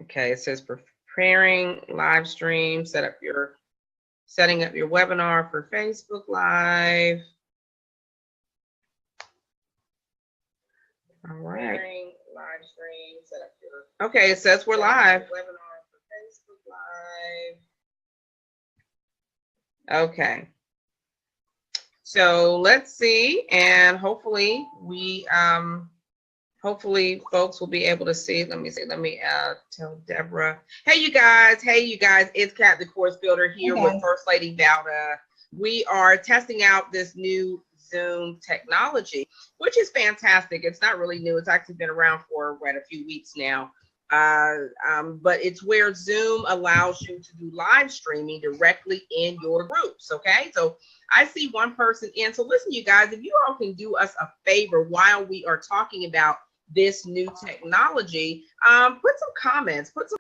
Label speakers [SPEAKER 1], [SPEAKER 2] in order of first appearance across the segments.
[SPEAKER 1] Okay, it says preparing live stream, setting up your webinar for Facebook Live. All right. Live stream, set up your, okay, it says we're live. Webinar for Facebook Live. Okay. So let's see, and hopefully hopefully folks will be able to see. Let me tell Deborah. Hey you guys, it's Kat the Course Builder here with First Lady Valda. We are testing out this new Zoom technology, which is fantastic. It's not really new. It's actually been around for a few weeks now. But it's where Zoom allows you to do live streaming directly in your groups. Okay, so I see one person in. So listen, you guys, if you all can do us a favor while we are talking about this new technology, put some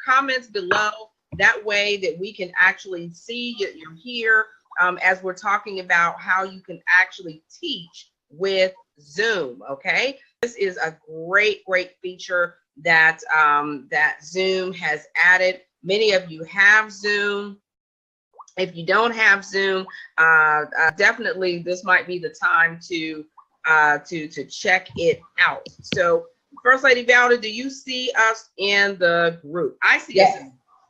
[SPEAKER 1] comments below. That way that we can actually see that you're here as we're talking about how you can actually teach with Zoom. Okay, this is a great feature that that Zoom has added. Many of you have Zoom. If you don't have Zoom, definitely this might be the time to check it out. So, First Lady Valda, do you see us in the group? I see us.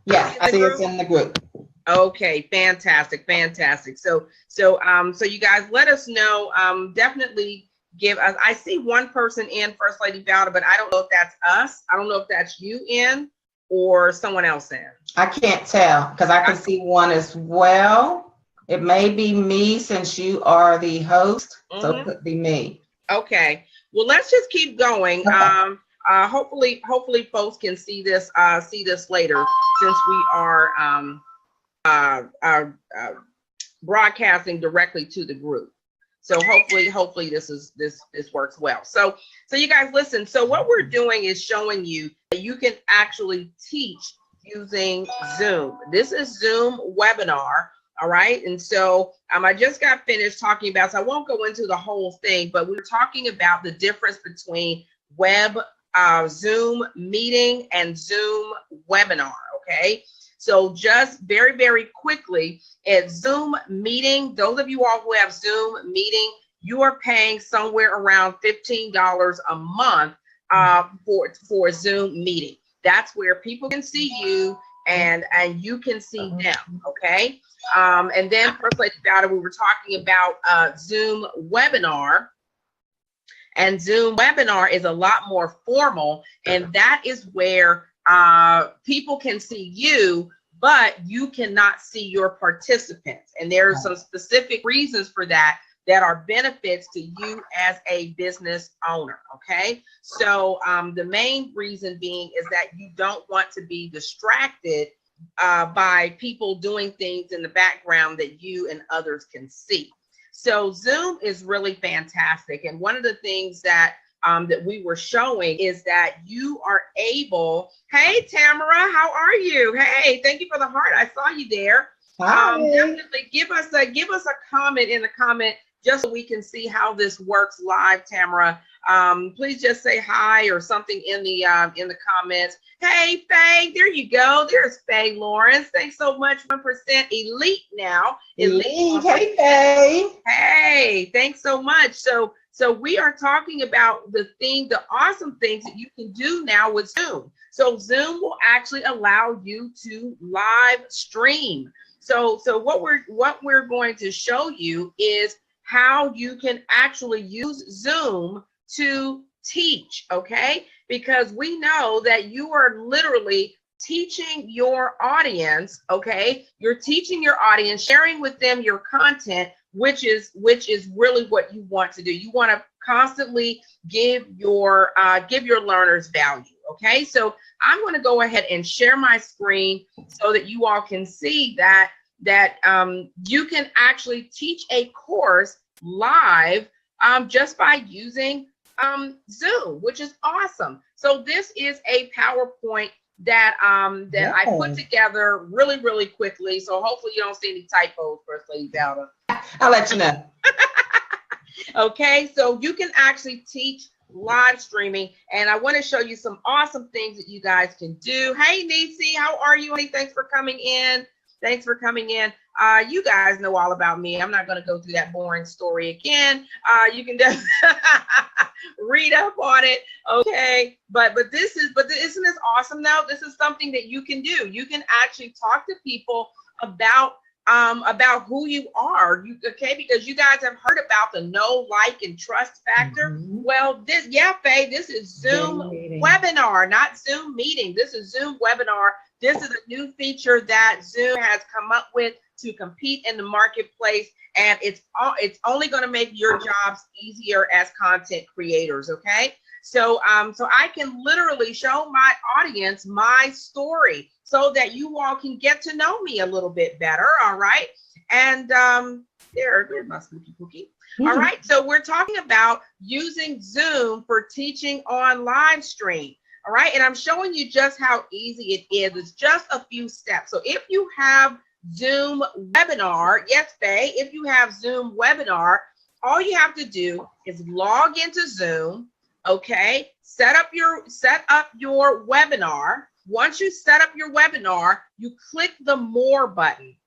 [SPEAKER 2] Yeah, I see us in the group.
[SPEAKER 1] Okay, fantastic. So you guys let us know. Definitely give us. I see one person in, First Lady Valda, but I don't know if that's us. I don't know if that's you in or someone else in.
[SPEAKER 2] I can't tell because I can see one as well. It may be me since you are the host, so it could be me.
[SPEAKER 1] Okay. Well, let's just keep going. Okay. Hopefully folks can see this later, since we are broadcasting directly to the group. So hopefully this works well. So you guys listen. So what we're doing is showing you that you can actually teach using Zoom. This is Zoom webinar. All right. And so I just got finished talking about, so I won't go into the whole thing, but we're talking about the difference between Zoom meeting and Zoom webinar. Okay. So just very quickly, at Zoom meeting, those of you all who have Zoom meeting, you are paying somewhere around $15 a month for Zoom meeting. That's where people can see you and you can see them. Okay. And then First Lady Valda, we were talking about Zoom webinar. And Zoom webinar is a lot more formal, and that is where people can see you, but you cannot see your participants. And there are some specific reasons for that are benefits to you as a business owner. Okay. So the main reason being is that you don't want to be distracted by people doing things in the background that you and others can see. So Zoom is really fantastic. And one of the things that that we were showing is that you are able, hey Tamara, how are you? Hey, thank you for the heart. I saw you there. Definitely give us a comment in the comment just so we can see how this works live, Tamara. Please just say hi or something in the comments. Hey, Faye, there you go. There's Faye Lawrence. Thanks so much. 1% elite now.
[SPEAKER 2] Elite. Hey, Faye.
[SPEAKER 1] Hey, thanks so much. So we are talking about the awesome things that you can do now with Zoom. So Zoom will actually allow you to live stream. So what we're going to show you is how you can actually use Zoom to teach, okay? Because we know that you are literally teaching your audience, okay? You're teaching your audience, sharing with them your content, which is really what you want to do. You want to constantly give your learners value, okay? So I'm going to go ahead and share my screen so that you all can see that you can actually teach a course live just by using Zoom, which is awesome. So this is a PowerPoint that I put together really quickly. So hopefully you don't see any typos, First Lady Valda.
[SPEAKER 2] I'll let you know.
[SPEAKER 1] Okay, so you can actually teach live streaming. And I want to show you some awesome things that you guys can do. Hey, Nisi, how are you? Hey, thanks for coming in. Thanks for coming in. You guys know all about me. I'm not going to go through that boring story again. You can just read up on it. Okay. But isn't this awesome though? This is something that you can do. You can actually talk to people about who you are. Because you guys have heard about the know, like, and trust factor.
[SPEAKER 2] Mhm.
[SPEAKER 1] Well, Faye, this is Zoom webinar, not Zoom meeting. This is Zoom webinar. This is a new feature that Zoom has come up with to compete in the marketplace, and it's only going to make your jobs easier as content creators. Okay, so I can literally show my audience my story so that you all can get to know me a little bit better. All right, and there's my spooky cookie. All right, so we're talking about using Zoom for teaching on live stream. All right, and I'm showing you just how easy it is. It's just a few steps. So if you have Zoom webinar, yes, Faye, if you have Zoom webinar, all you have to do is log into Zoom, okay? Set up your webinar. Once you set up your webinar, you click the more button.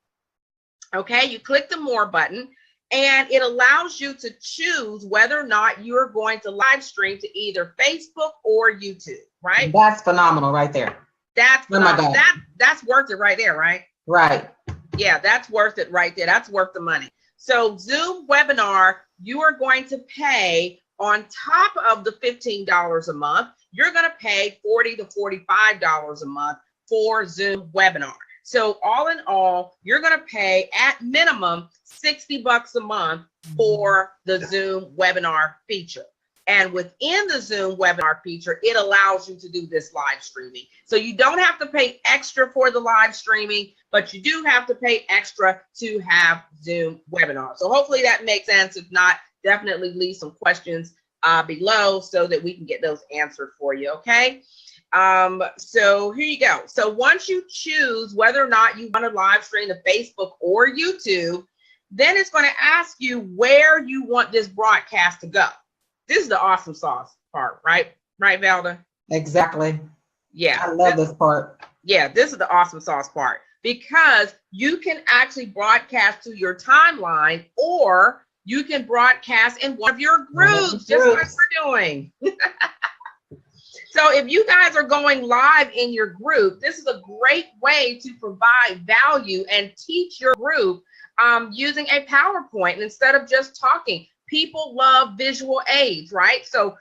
[SPEAKER 1] Okay, you click the more button, and it allows you to choose whether or not you're going to live stream to either Facebook or YouTube, right?
[SPEAKER 2] That's phenomenal right there.
[SPEAKER 1] That's phenomenal.
[SPEAKER 2] Oh my God.
[SPEAKER 1] That's worth it right there, right?
[SPEAKER 2] Right.
[SPEAKER 1] Yeah, that's worth it right there. That's worth the money. So Zoom webinar, you are going to pay on top of the $15 a month. You're going to pay $40 to $45 a month for Zoom webinar. So all in all, you're going to pay at minimum $60 a month for the Zoom webinar feature. And within the Zoom webinar feature, it allows you to do this live streaming. So you don't have to pay extra for the live streaming, but you do have to pay extra to have Zoom webinar. So hopefully that makes sense. If not, definitely leave some questions below so that we can get those answered for you, okay? So here you go. So once you choose whether or not you want to live stream to Facebook or YouTube, then it's going to ask you where you want this broadcast to go. This is the awesome sauce part, right? Right, Velda?
[SPEAKER 2] Exactly.
[SPEAKER 1] Yeah.
[SPEAKER 2] I love this part.
[SPEAKER 1] Yeah, this is the awesome sauce part because you can actually broadcast to your timeline, or you can broadcast in one of your groups, just like we're doing. So if you guys are going live in your group, this is a great way to provide value and teach your group using a PowerPoint instead of just talking. People love visual aids, right? So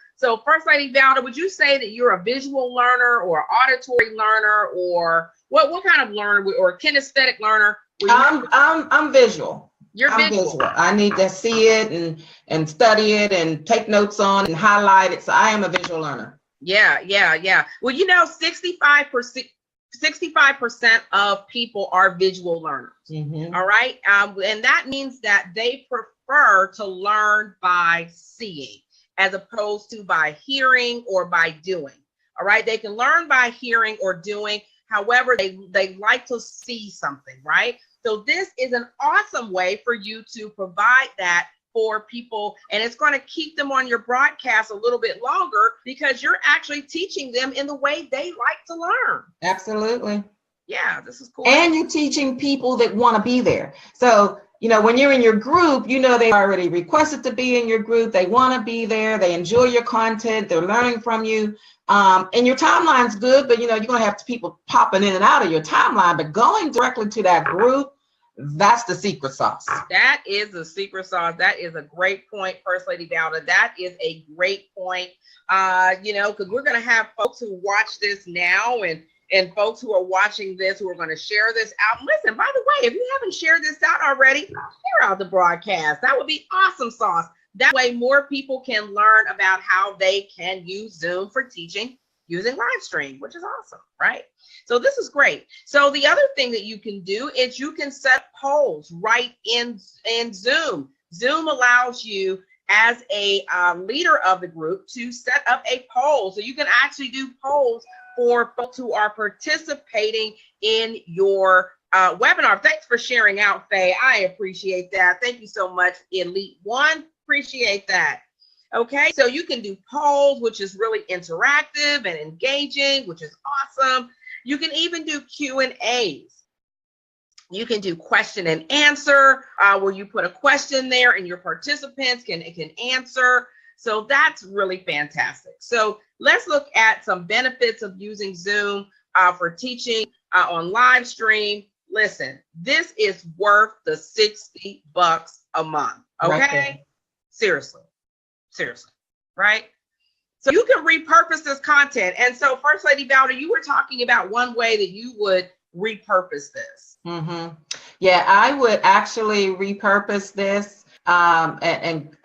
[SPEAKER 1] First Lady Velda, would you say that you're a visual learner or auditory learner, or what kind of learner, or kinesthetic learner?
[SPEAKER 2] I'm visual.
[SPEAKER 1] You're visual.
[SPEAKER 2] I need to see it and study it and take notes on and highlight it. So I am a visual learner.
[SPEAKER 1] Yeah. Well, 65% of people are visual learners.
[SPEAKER 2] Mm-hmm.
[SPEAKER 1] All right. And that means that they prefer to learn by seeing as opposed to by hearing or by doing. All right. They can learn by hearing or doing. However, they like to see something, right? So this is an awesome way for you to provide that for people, and it's going to keep them on your broadcast a little bit longer because you're actually teaching them in the way they like to learn.
[SPEAKER 2] Absolutely.
[SPEAKER 1] Yeah, this is cool.
[SPEAKER 2] And you're teaching people that want to be there. So, when you're in your group, they already requested to be in your group. They want to be there. They enjoy your content. They're learning from you. And your timeline's good, but you're going to have people popping in and out of your timeline, but going directly to that group, that's the secret sauce.
[SPEAKER 1] That is the secret sauce. That is a great point, First Lady Velda. That is a great point. Because we're going to have folks who watch this now and folks who are watching this who are going to share this out. And listen, by the way, if you haven't shared this out already, share out the broadcast. That would be awesome sauce. That way more people can learn about how they can use Zoom for teaching using live stream, which is awesome, right? So this is great. So the other thing that you can do is you can set polls right in Zoom. Zoom allows you as a leader of the group to set up a poll. So you can actually do polls for folks who are participating in your webinar. Thanks for sharing out, Faye. I appreciate that. Thank you so much, Elite One. Appreciate that. Okay, so you can do polls, which is really interactive and engaging, which is awesome. You can even do Q&As. You can do question and answer, where you put a question there and your participants can answer. So that's really fantastic. So let's look at some benefits of using Zoom for teaching on live stream. Listen, this is worth the $60 a month. Okay,
[SPEAKER 2] Right.
[SPEAKER 1] seriously, right? So you can repurpose this content. And so, First Lady Valda, you were talking about one way that you would repurpose this.
[SPEAKER 2] Mm-hmm. Yeah, I would actually repurpose this and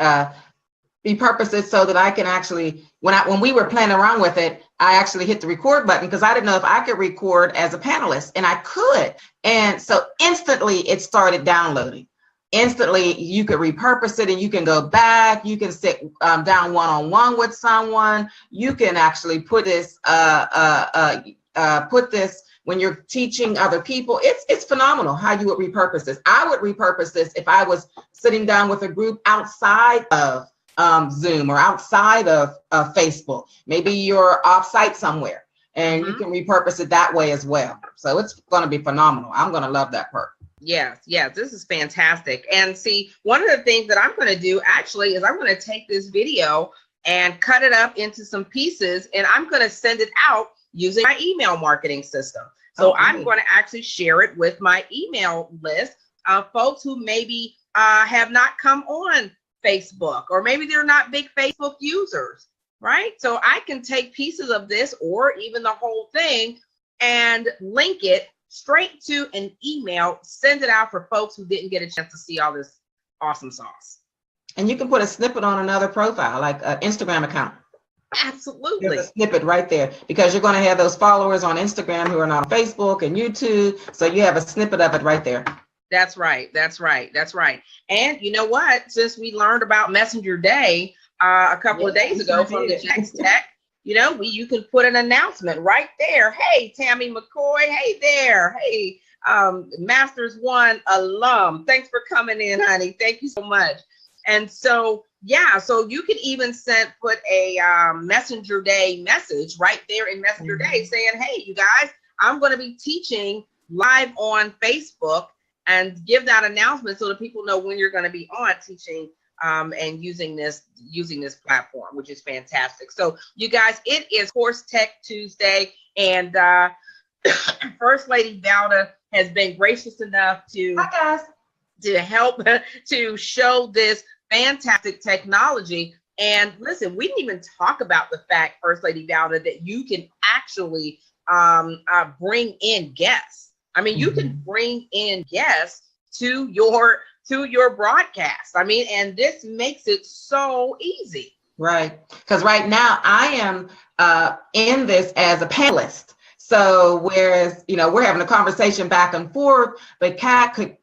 [SPEAKER 2] repurpose it so that I can actually, when we were playing around with it, I actually hit the record button because I didn't know if I could record as a panelist, and I could. And so instantly it started downloading. Instantly you could repurpose it and you can go back, you can sit down one-on-one with someone. You can actually put this when you're teaching other people. It's phenomenal how you would repurpose this. I would repurpose this if I was sitting down with a group outside of Zoom or outside of Facebook. Maybe you're off-site somewhere and you can repurpose it that way as well. So it's going to be phenomenal. I'm going to love that part.
[SPEAKER 1] Yes, this is fantastic. And see, one of the things that I'm going to do actually is I'm going to take this video and cut it up into some pieces, and I'm going to send it out using my email marketing system. So I'm going to actually share it with my email list of folks who maybe have not come on Facebook, or maybe they're not big Facebook users, right? So I can take pieces of this or even the whole thing and link it straight to an email, send it out for folks who didn't get a chance to see all this awesome sauce.
[SPEAKER 2] And you can put a snippet on another profile, like an Instagram account.
[SPEAKER 1] Absolutely.
[SPEAKER 2] There's a snippet right there, because you're going to have those followers on Instagram who are not on Facebook and YouTube. So you have a snippet of it right there.
[SPEAKER 1] That's right. And you know what? Since we learned about Messenger Day a couple of days ago from the Text Tech, you can put an announcement right there. Hey, Tammy McCoy. Hey there. Hey, Masters One alum. Thanks for coming in, honey. Thank you so much. And so, so you can even put a Messenger Day message right there in Messenger Day saying, hey, you guys, I'm going to be teaching live on Facebook, and give that announcement so that people know when you're going to be on teaching and using this platform, which is fantastic. So you guys, it is Course Tech Tuesday, and First Lady Valda has been gracious enough to help to show this fantastic technology. And listen, we didn't even talk about the fact, First Lady Valda, that you can actually bring in guests. I mean, you can bring in guests to your broadcast. I mean, and this makes it so easy.
[SPEAKER 2] Right. Because right now I am in this as a panelist. So whereas, we're having a conversation back and forth, but Kat could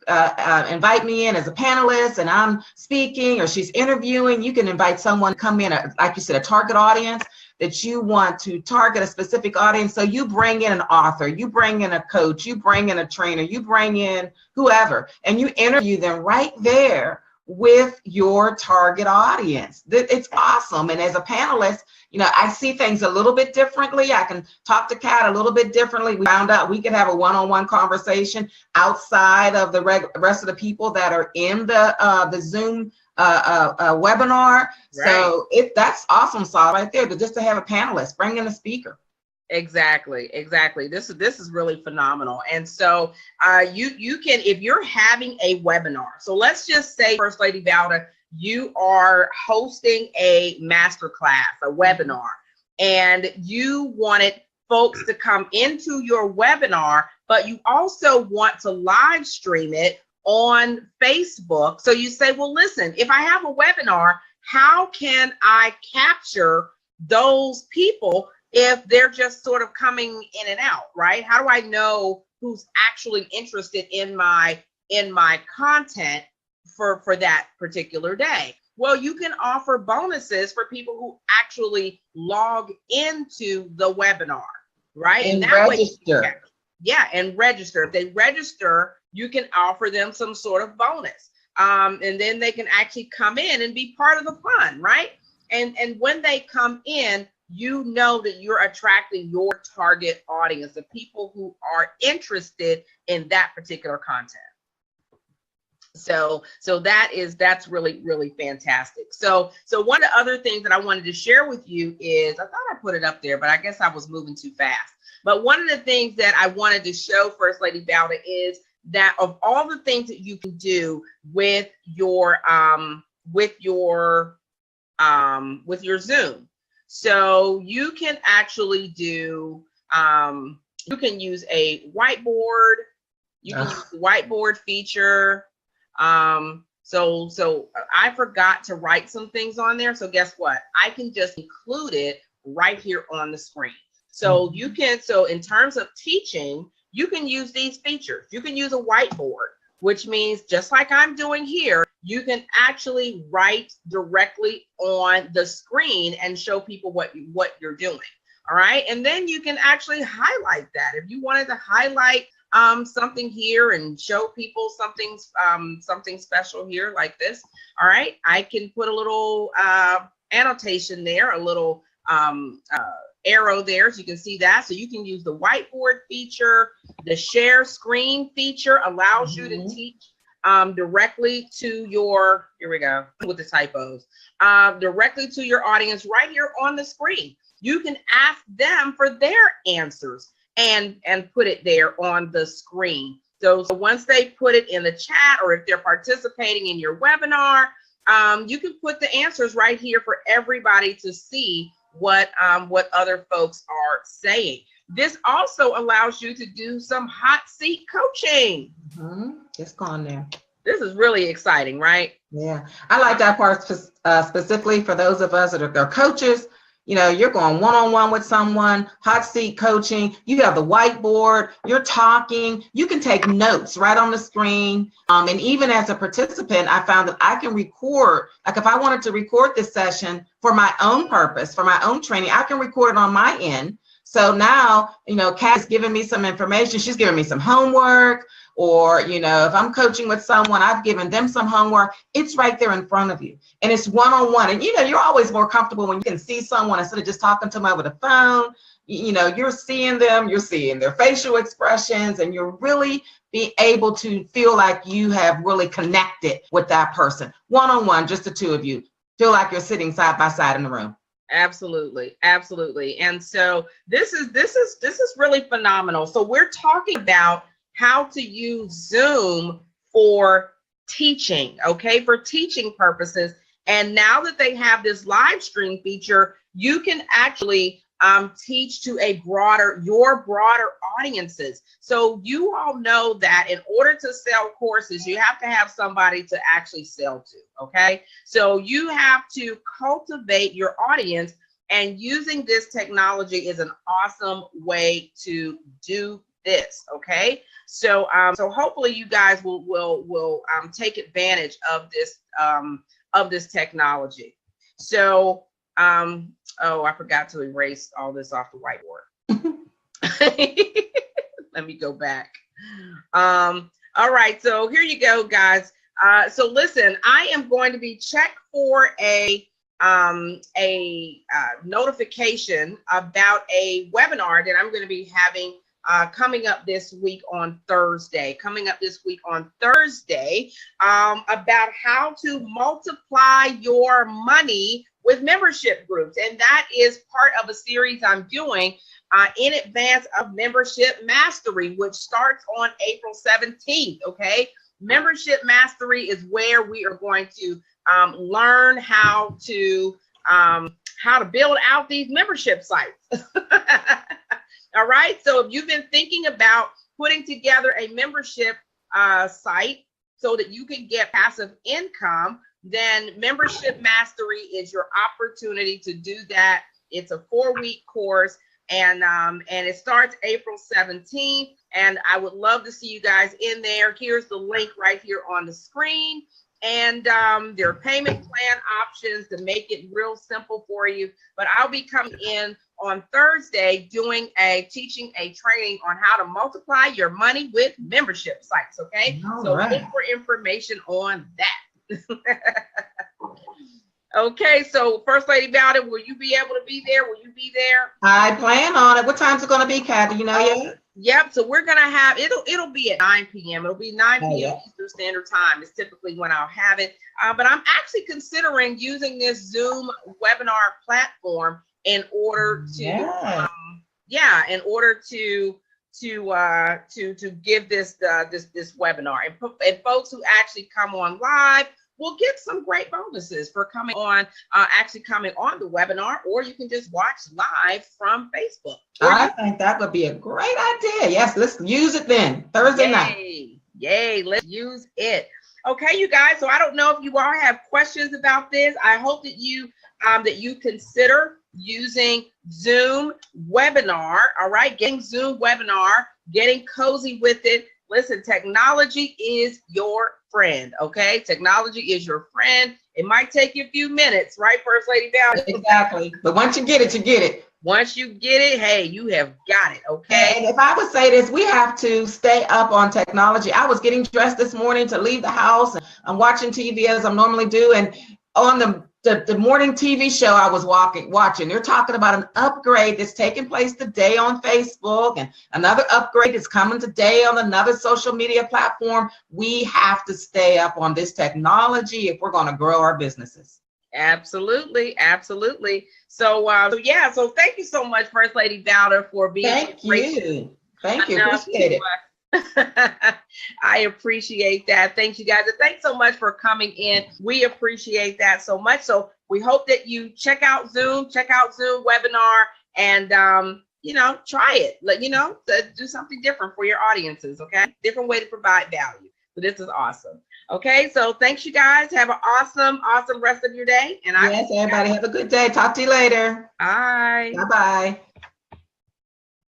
[SPEAKER 2] invite me in as a panelist and I'm speaking or she's interviewing. You can invite someone to come in, like you said, a target audience that you want to target a specific audience. So you bring in an author, you bring in a coach, you bring in a trainer, you bring in whoever, and you interview them right there with your target audience. It's awesome. And as a panelist, I see things a little bit differently. I can talk to Kat a little bit differently. We found out we could have a one-on-one conversation outside of the rest of the people that are in the Zoom webinar. Right. So that's awesome, Saul, right there, just to have a panelist, bring in a speaker.
[SPEAKER 1] Exactly. This is really phenomenal. And so you can, if you're having a webinar, so let's just say, First Lady Valda, you are hosting a masterclass, a webinar, and you wanted folks to come into your webinar, but you also want to live stream it on Facebook. So you say, well, listen, if I have a webinar, how can I capture those people if they're just sort of coming in and out, right? How do I know who's actually interested in my content for that particular day? Well, you can offer bonuses for people who actually log into the webinar, right?
[SPEAKER 2] And that register.
[SPEAKER 1] Way, and register. If they register, you can offer them some sort of bonus. And then they can actually come in and be part of the fun, right? And when they come in, you know that you're attracting your target audience, the people who are interested in that particular content. So that's really, really fantastic. So one of the other things that I wanted to share with you is, I thought I put it up there, but I guess I was moving too fast. But one of the things that I wanted to show First Lady Valda is that of all the things that you can do with your Zoom. So you can actually do, you can use a whiteboard. You can use the whiteboard feature. So I forgot to write some things on there. So guess what? I can just include it right here on the screen. So you can, so in terms of teaching, you can use these features. You can use a whiteboard, which means just like I'm doing here, you can actually write directly on the screen and show people what you're doing. All right. And then you can actually highlight that. If you wanted to highlight something here and show people something special here like this. All right. I can put a little annotation there, a little arrow there, so you can see that. So you can use the whiteboard feature. The share screen feature allows you to teach directly to your, here we go with the typos, directly to your audience right here on the screen. You can ask them for their answers and put it there on the screen. So once they put it in the chat, or if they're participating in your webinar, you can put the answers right here for everybody to see what other folks are saying. This also allows you to do some hot seat coaching.
[SPEAKER 2] It's gone there.
[SPEAKER 1] This is really exciting, right?
[SPEAKER 2] Yeah, I like that part specifically for those of us that are coaches. You know, you're going one-on-one with someone, hot seat coaching, you have the whiteboard, you're talking, you can take notes right on the screen. And even as a participant, I found that I can record, like if I wanted to record this session for my own purpose, for my own training, I can record it on my end. So now, you know, Kat is giving me some information. She's giving me some homework, or, you know, if I'm coaching with someone, I've given them some homework. It's right there in front of you. And it's one-on-one. And, you know, you're always more comfortable when you can see someone instead of just talking to them over the phone. You know, you're seeing them, you're seeing their facial expressions, and you're really be able to feel like you have really connected with that person. One-on-one, just the two of you. Feel like you're sitting side by side in the room.
[SPEAKER 1] Absolutely, absolutely. And so this is really phenomenal. So we're talking about how to use Zoom for teaching, okay, for teaching purposes. And now that they have this live stream feature, you can actually teach to your broader audiences. So you all know that in order to sell courses, you have to have somebody to actually sell to, okay? So you have to cultivate your audience, and using this technology is an awesome way to do this, okay? So hopefully you guys will take advantage of this technology. So oh, I forgot to erase all this off the whiteboard. Let me go back. All right, so here you go, guys. So listen, I am going to be checked for a notification about a webinar that I'm going to be having coming up this week on Thursday. About how to multiply your money with membership groups. And that is part of a series I'm doing in advance of Membership Mastery, which starts on April 17th, okay? Membership Mastery is where we are going to learn how to build out these membership sites. All right, so if you've been thinking about putting together a membership site so that you can get passive income, then Membership Mastery is your opportunity to do that. It's a 4-week course, and it starts April 17th, and I would love to see you guys in there. Here's the link right here on the screen. And there are payment plan options to make it real simple for you. But I'll be coming in on Thursday teaching a training on how to multiply your money with membership sites, okay? So look for information on that. Okay, so First Lady Valda, will you be able to be there? Will you be there?
[SPEAKER 2] I plan on it. What time's it going to be, Kathy? You know yet?
[SPEAKER 1] Yep. So we're gonna have it'll be at 9 p.m. It'll be 9
[SPEAKER 2] Oh,
[SPEAKER 1] p.m.
[SPEAKER 2] yeah.
[SPEAKER 1] Eastern Standard Time is typically when I'll have it. But I'm actually considering using this Zoom webinar platform in order to
[SPEAKER 2] Yeah.
[SPEAKER 1] in order to give this this webinar, and folks who actually come on live will get some great bonuses for coming on actually coming on the webinar, or you can just watch live from Facebook.
[SPEAKER 2] I think that would be a great idea. Yes, let's use it then. Thursday night.
[SPEAKER 1] Yay, let's use it. Okay, you guys. So I don't know if you all have questions about this. I hope that you consider using Zoom webinar. All right, getting Zoom webinar, getting cozy with it. Listen, technology is your friend. Okay, technology is your friend. It might take you a few minutes, right, First Lady Val?
[SPEAKER 2] Exactly. But once you get it, you get it.
[SPEAKER 1] Once you get it, hey, you have got it. Okay.
[SPEAKER 2] And if I would say this, we have to stay up on technology. I was getting dressed this morning to leave the house, and I'm watching TV as I normally do. And on the morning TV show I was watching, they're talking about an upgrade that's taking place today on Facebook, and another upgrade is coming today on another social media platform. We have to stay up on this technology if we're going to grow our businesses.
[SPEAKER 1] Absolutely, absolutely. So so thank you so much, First Lady Valda, for being
[SPEAKER 2] Thank you. Appreciate it.
[SPEAKER 1] I appreciate that. Thank you guys. And thanks so much for coming in. We appreciate that so much. So we hope that you check out Zoom webinar, and try it. Do something different for your audiences. Okay. Different way to provide value. So this is awesome. Okay. So thanks, you guys. Have an awesome rest of your day. And
[SPEAKER 2] yes, everybody have a good day. Talk to you later.
[SPEAKER 1] Bye.
[SPEAKER 2] Bye-bye.